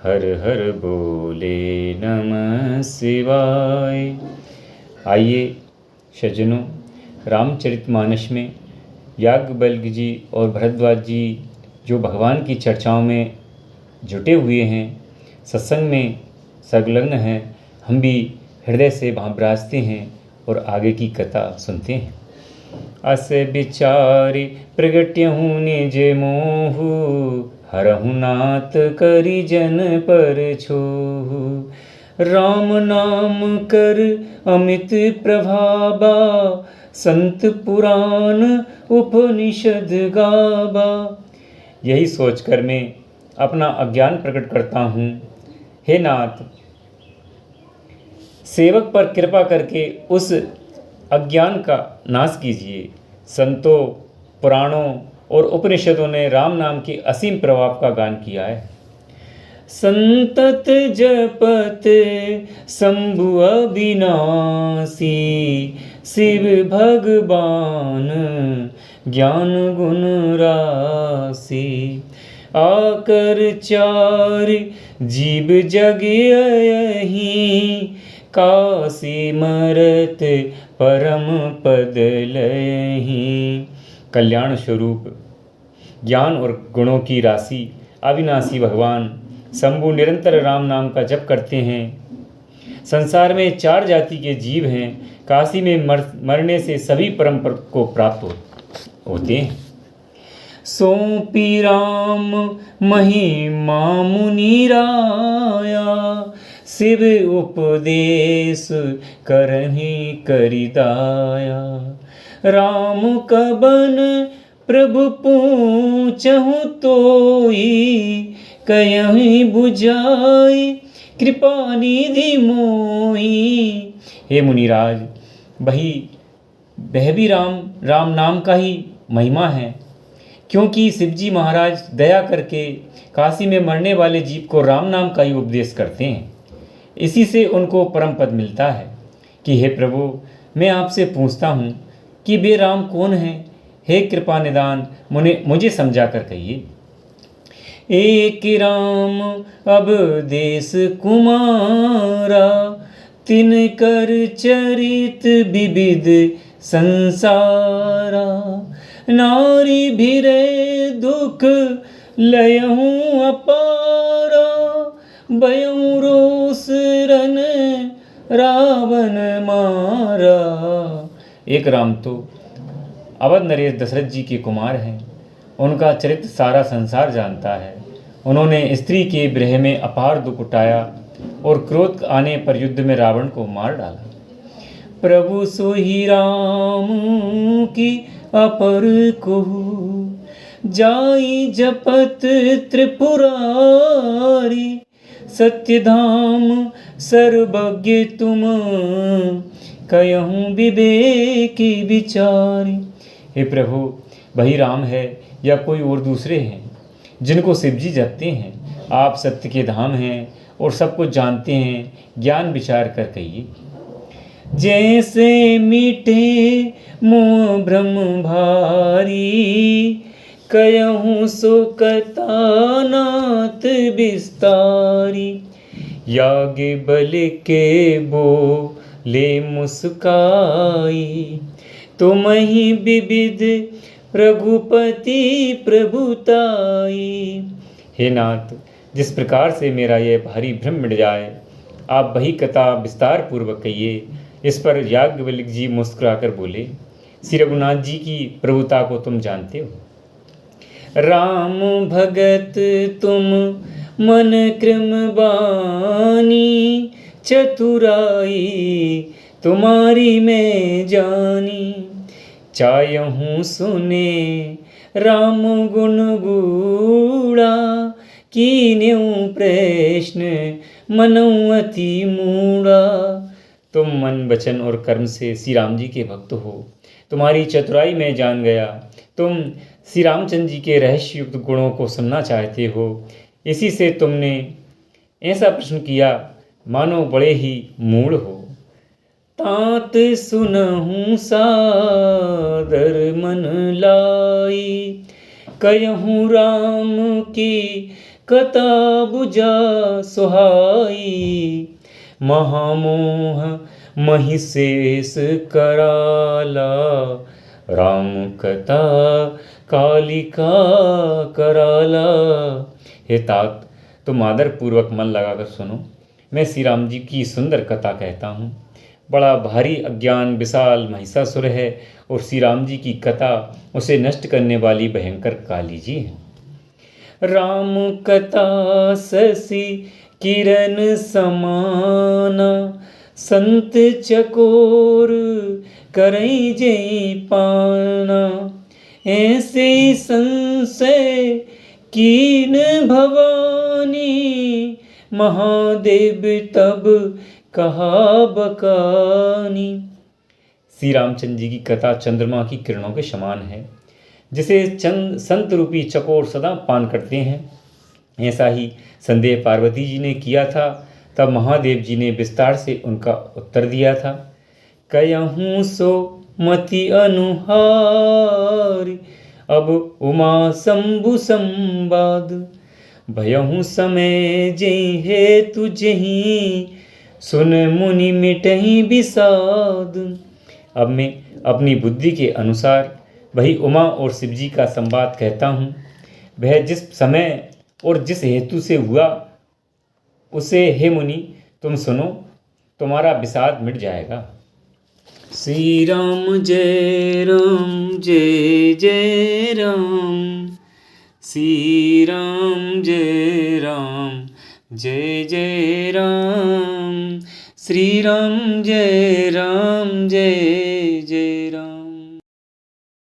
हर हर बोले नमः शिवाय। आइए सज्जनों, रामचरितमानस में याज्ञवल्क्य जी और भरद्वाज जी जो भगवान की चर्चाओं में जुटे हुए हैं, सत्संग में संलग्न हैं, हम भी हृदय से वहाँ विराजते हैं और आगे की कथा सुनते हैं। अस विचारि प्रगट्यहु निज मोहु, हरहु नाथ करि जन पर छोहु। राम नाम कर अमित प्रभावा, संत पुराण उपनिषद गावा। यही सोचकर मैं अपना अज्ञान प्रकट करता हूँ। हे नाथ, सेवक पर कृपा करके उस अज्ञान का नाश कीजिए। संतों, पुराणों और उपनिषदों ने राम नाम के असीम प्रभाव का गान किया है। संतत जपत शंभु अविनाशी, शिव भगवान ज्ञान गुण राशि। आकर चार जीव जग यहीं, काशी मरत परम पद लहीं। कल्याण स्वरूप ज्ञान और गुणों की राशि अविनाशी भगवान शंभु निरंतर राम नाम का जप करते हैं। संसार में 4 जाति के जीव हैं। काशी में मरने से सभी परम पद को प्राप्त होते हैं। सौंपी राम महिमा मुनि राया, शिव उपदेश करहि करिदाया। राम कबन प्रभु पूछहु तोई, कयहि बुझाई कृपा निधि मोई। हे मुनिराज, वह भी राम नाम का ही महिमा है, क्योंकि शिवजी महाराज दया करके काशी में मरने वाले जीव को राम नाम का ही उपदेश करते हैं। इसी से उनको परम पद मिलता है। कि हे प्रभु, मैं आपसे पूछता हूँ कि वे राम कौन हैं? हे कृपा निदान मुझे समझा कर कहिए। एक राम अब देश कुमारा, तिनकर चरित विविध संसारा। नारी भिरे दुख लयहूँ अपारा, भयहूँ रोष रन रावण मारा। एक राम तो अवध नरेश दशरथ जी के कुमार हैं। उनका चरित्र सारा संसार जानता है। उन्होंने स्त्री के विरह में अपार दुख उठाया और क्रोध आने पर युद्ध में रावण को मार डाला। प्रभु सोहि राम की अपर कहु, जाई जपत त्रिपुरारी। सत्य धाम सर्वज्ञ तुम, कयहूँ विवेकी विचारी। हे प्रभु, वही राम है या कोई और दूसरे हैं जिनको शिवजी जपते हैं? आप सत्य के धाम हैं और सब कुछ जानते हैं। ज्ञान विचार कर कहिए। जैसे मीठे मोह भ्रम भारी, कयहूँ सो कथा नाथ विस्तारी। याज्ञवल्क्य बोले मुस्काई, तुमहि विविध रघुपति प्रभुताई। हे नाथ, जिस प्रकार से मेरा यह भारी भ्रम मिट जाए, आप वही कथा विस्तार पूर्वक कहिए। इस पर याज्ञवल्क्य जी मुस्कुराकर बोले, श्री रघुनाथ जी की प्रभुता को तुम जानते हो। राम भगत तुम मन क्रम बानी, चतुराई तुम्हारी मैं जानी। चाहूँ सुने राम गुण गूढ़ा, कीन्यू प्रश्न मनऊ अति मूढ़ा। तुम मन वचन और कर्म से श्री राम जी के भक्त हो। तुम्हारी चतुराई में जान गया। तुम श्री रामचंद्र जी के रहस्य युक्त गुणों को सुनना चाहते हो। इसी से तुमने ऐसा प्रश्न किया मानो बड़े ही मूढ़ हो। तात सुनहूँ सादर मन लाई, कयहूँ राम की कथा बुझा सुहाई, महामोह महिषेष कराला, राम कथा कालिका कराला। हे तात, तुम आदर पूर्वक मन लगाकर सुनो, मैं श्री राम जी की सुंदर कथा कहता हूँ। बड़ा भारी अज्ञान विशाल महिषासुर है और श्री राम जी की कथा उसे नष्ट करने वाली भयंकर काली जी है। राम कथा शशि किरण समाना, संत चकोर करई जय पाना, ऐसे संशय कीन भवानी, महादेव तब कहा बकानी। श्री रामचंद्र जी की कथा चंद्रमा की किरणों के समान है, जिसे चंद संत रूपी चकोर सदा पान करते हैं। ऐसा ही संदेह पार्वती जी ने किया था। तब महादेव जी ने विस्तार से उनका उत्तर दिया था। कयहूँ सो मति अनुहार, अब उमा शंभु संवाद, भयहूँ समय जय हेतु जहीं, सुन मुनि मिटहि विषाद। अब मैं अपनी बुद्धि के अनुसार वही उमा और शिव जी का संवाद कहता हूँ। वह जिस समय और जिस हेतु से हुआ उसे हे मुनि तुम सुनो, तुम्हारा विषाद मिट जाएगा। श्री राम जय राम जय जय राम, श्री राम जय राम जय जय राम, श्री राम जय राम जय